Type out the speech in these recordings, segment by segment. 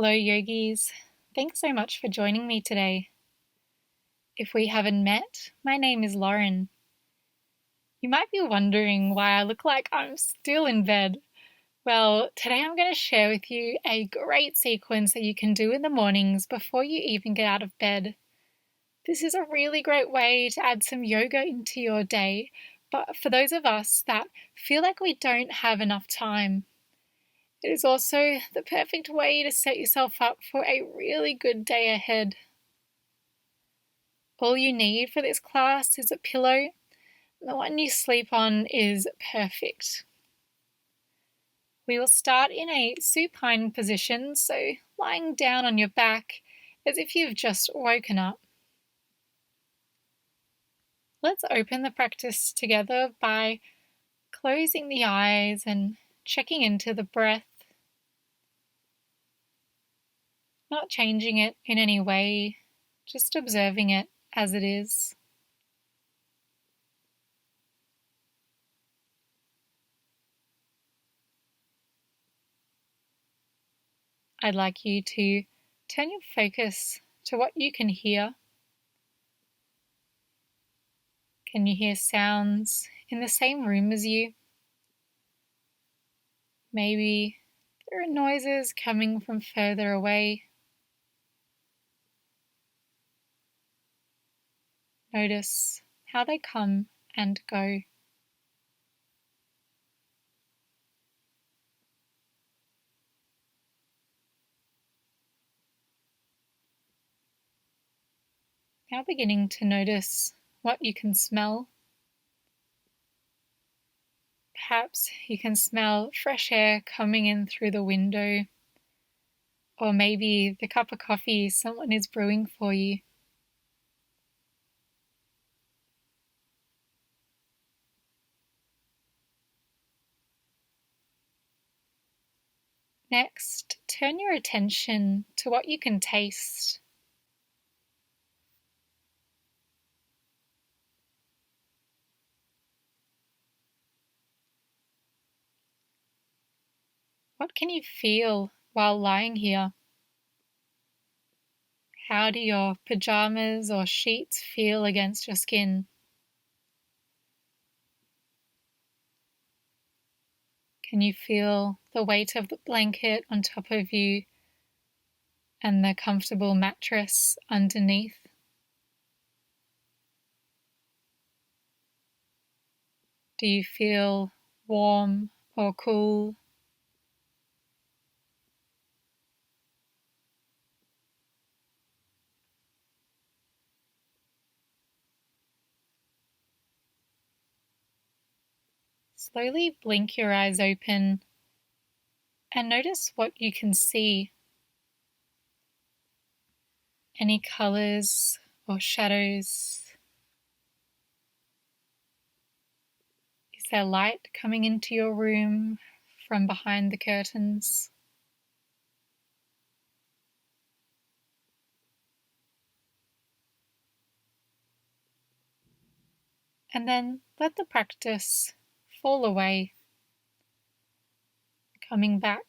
Hello, yogis. Thanks so much for joining me today. If we haven't met, my name is Lauren. You might be wondering why I look like I'm still in bed. Well, today I'm going to share with you a great sequence that you can do in the mornings before you even get out of bed. This is a really great way to add some yoga into your day, but for those of us that feel like we don't have enough time, it is also the perfect way to set yourself up for a really good day ahead. All you need for this class is a pillow. The one you sleep on is perfect. We will start in a supine position, so lying down on your back as if you've just woken up. Let's open the practice together by closing the eyes and checking into the breath, not changing it in any way, just observing it as it is. I'd like you to turn your focus to what you can hear. Can you hear sounds in the same room as you? Maybe there are noises coming from further away. Notice how they come and go. Now beginning to notice what you can smell. Perhaps you can smell fresh air coming in through the window, or maybe the cup of coffee someone is brewing for you. Next, turn your attention to what you can taste. What can you feel while lying here? How do your pajamas or sheets feel against your skin? Can you feel the weight of the blanket on top of you and the comfortable mattress underneath? Do you feel warm or cool? Slowly blink your eyes open and notice what you can see. Any colours or shadows? Is there light coming into your room from behind the curtains? And then let the practice fall away, coming back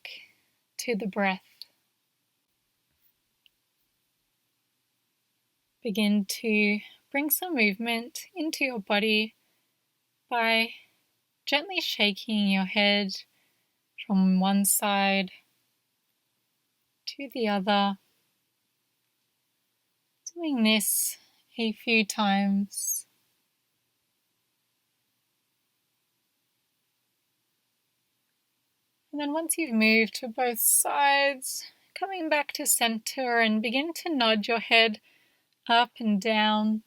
to the breath. Begin to bring some movement into your body by gently shaking your head from one side to the other. Doing this a few times. And then once you've moved to both sides, coming back to center and begin to nod your head up and down.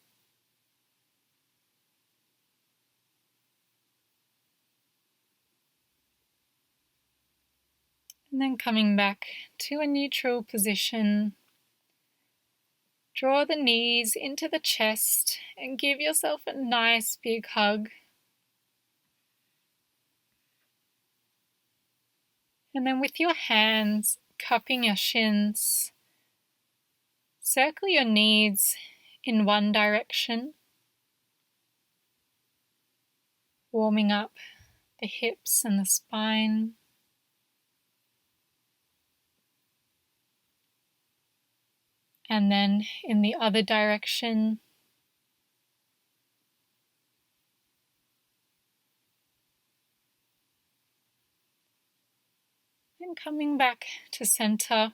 And then coming back to a neutral position. Draw the knees into the chest and give yourself a nice big hug. And then with your hands cupping your shins, circle your knees in one direction, warming up the hips and the spine. and then in the other direction. And coming back to center.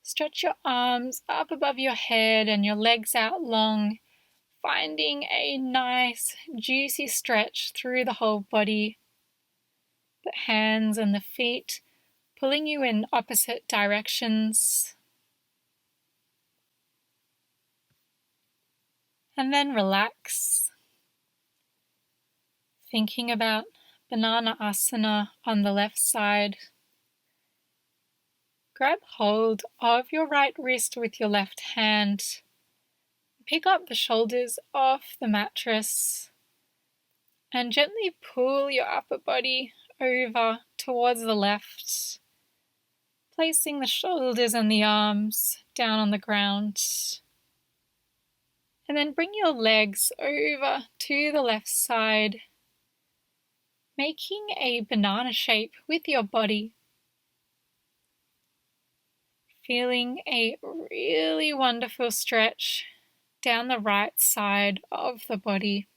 Stretch your arms up above your head and your legs out long, finding a nice, juicy stretch through the whole body. The hands and the feet pulling you in opposite directions. And then relax. Thinking about Banana Asana on the left side. Grab hold of your right wrist with your left hand. Pick up the shoulders off the mattress and gently pull your upper body over towards the left, placing the shoulders and the arms down on the ground. And then bring your legs over to the left side, making a banana shape with your body. Feeling a really wonderful stretch down the right side of the body.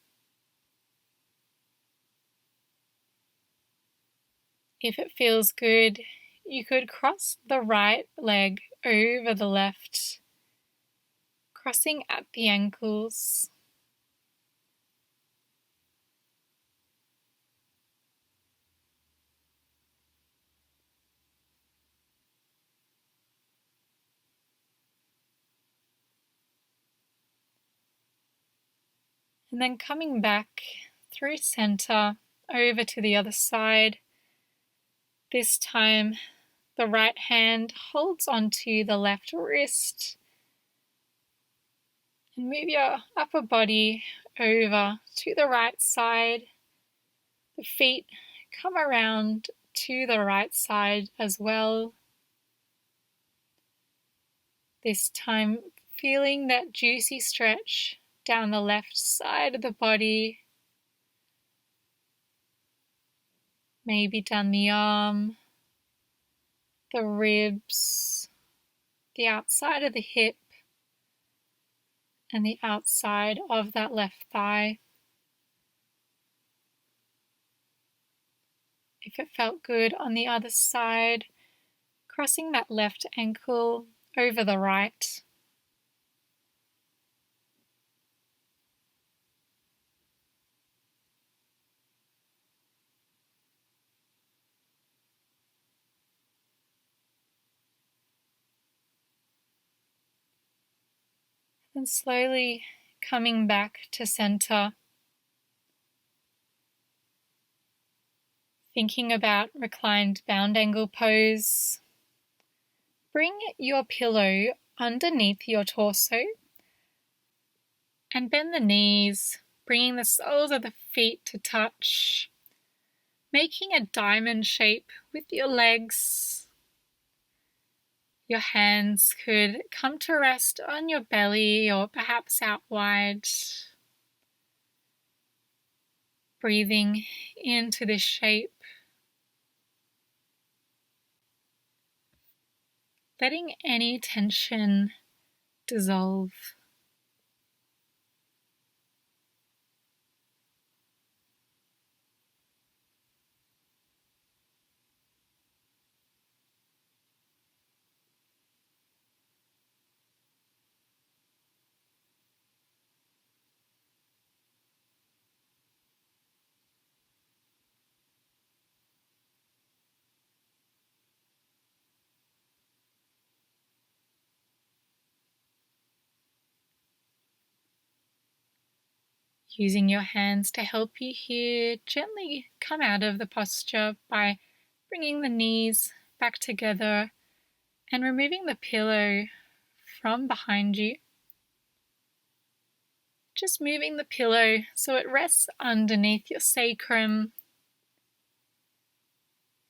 If it feels good, you could cross the right leg over the left, crossing at the ankles. And then coming back through center over to the other side. This time the right hand holds onto the left wrist and move your upper body over to the right side. The feet come around to the right side as well. This time feeling that juicy stretch down the left side of the body, maybe down the arm, the ribs, the outside of the hip, and the outside of that left thigh. If it felt good on the other side, crossing that left ankle over the right. And slowly coming back to center. Thinking about reclined bound angle pose. Bring your pillow underneath your torso and bend the knees, bringing the soles of the feet to touch, making a diamond shape with your legs. Your hands could come to rest on your belly or perhaps out wide. Breathing into this shape. Letting any tension dissolve. Using your hands to help you here, gently come out of the posture by bringing the knees back together and removing the pillow from behind you. Just moving the pillow so it rests underneath your sacrum,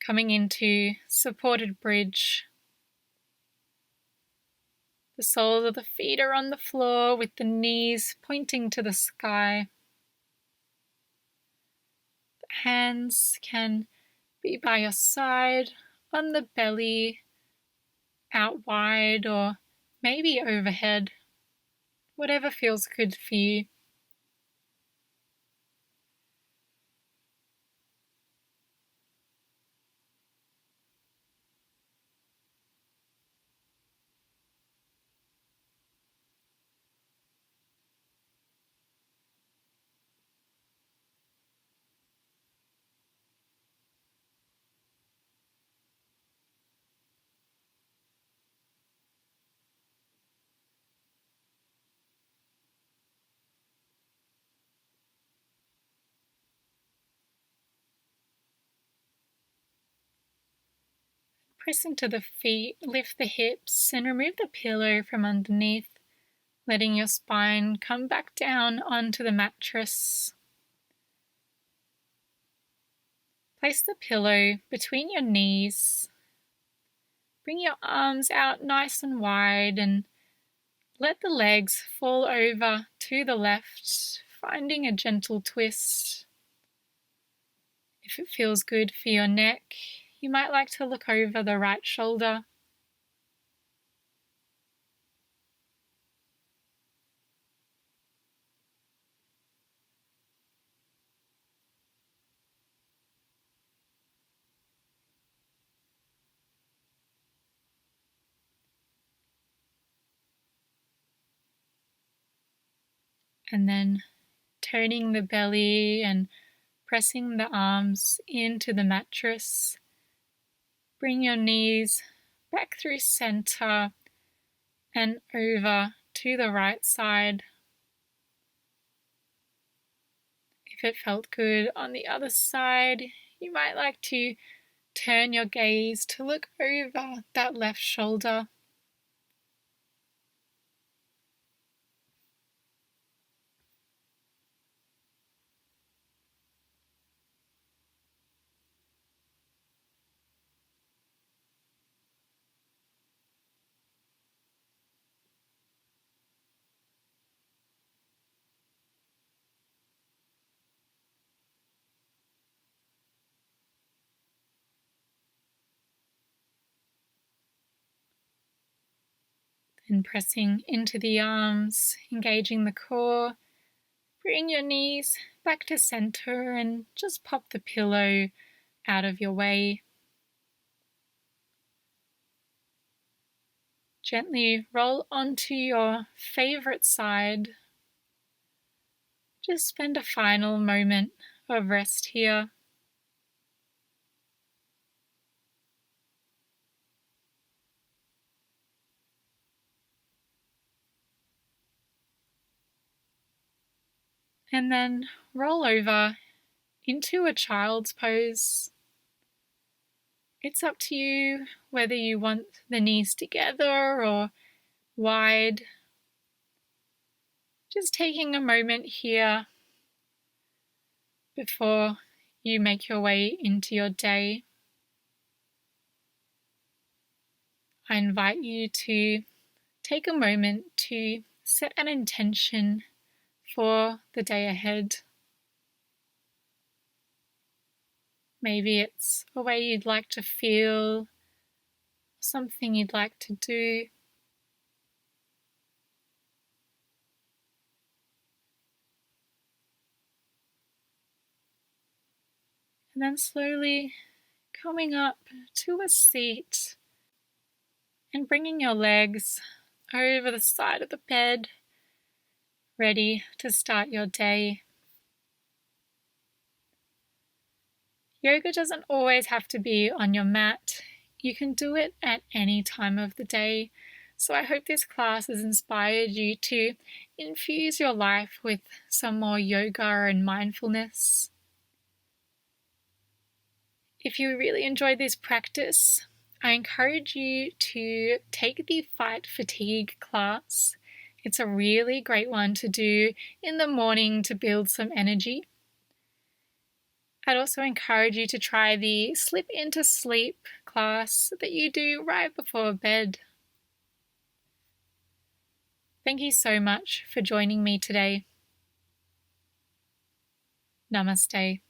coming into supported bridge. The soles of the feet are on the floor with the knees pointing to the sky. The hands can be by your side, on the belly, out wide or maybe overhead, whatever feels good for you. Press into the feet, lift the hips, and remove the pillow from underneath, letting your spine come back down onto the mattress. Place the pillow between your knees. Bring your arms out nice and wide and let the legs fall over to the left, finding a gentle twist. If it feels good for your neck, you might like to look over the right shoulder. And then turning the belly and pressing the arms into the mattress. Bring your knees back through center and over to the right side. If it felt good on the other side, you might like to turn your gaze to look over that left shoulder. And pressing into the arms, engaging the core. Bring your knees back to center and just pop the pillow out of your way. Gently roll onto your favorite side. Just spend a final moment of rest here. And then roll over into a child's pose. It's up to you whether you want the knees together or wide. Just taking a moment here before you make your way into your day. I invite you to take a moment to set an intention for the day ahead. Maybe it's a way you'd like to feel, something you'd like to do. And then slowly coming up to a seat and bringing your legs over the side of the bed, ready to start your day. Yoga doesn't always have to be on your mat. You can do it at any time of the day. So I hope this class has inspired you to infuse your life with some more yoga and mindfulness. If you really enjoyed this practice, I encourage you to take the Fight Fatigue class. It's a really great one to do in the morning to build some energy. I'd also encourage you to try the Slip into Sleep class that you do right before bed. Thank you so much for joining me today. Namaste.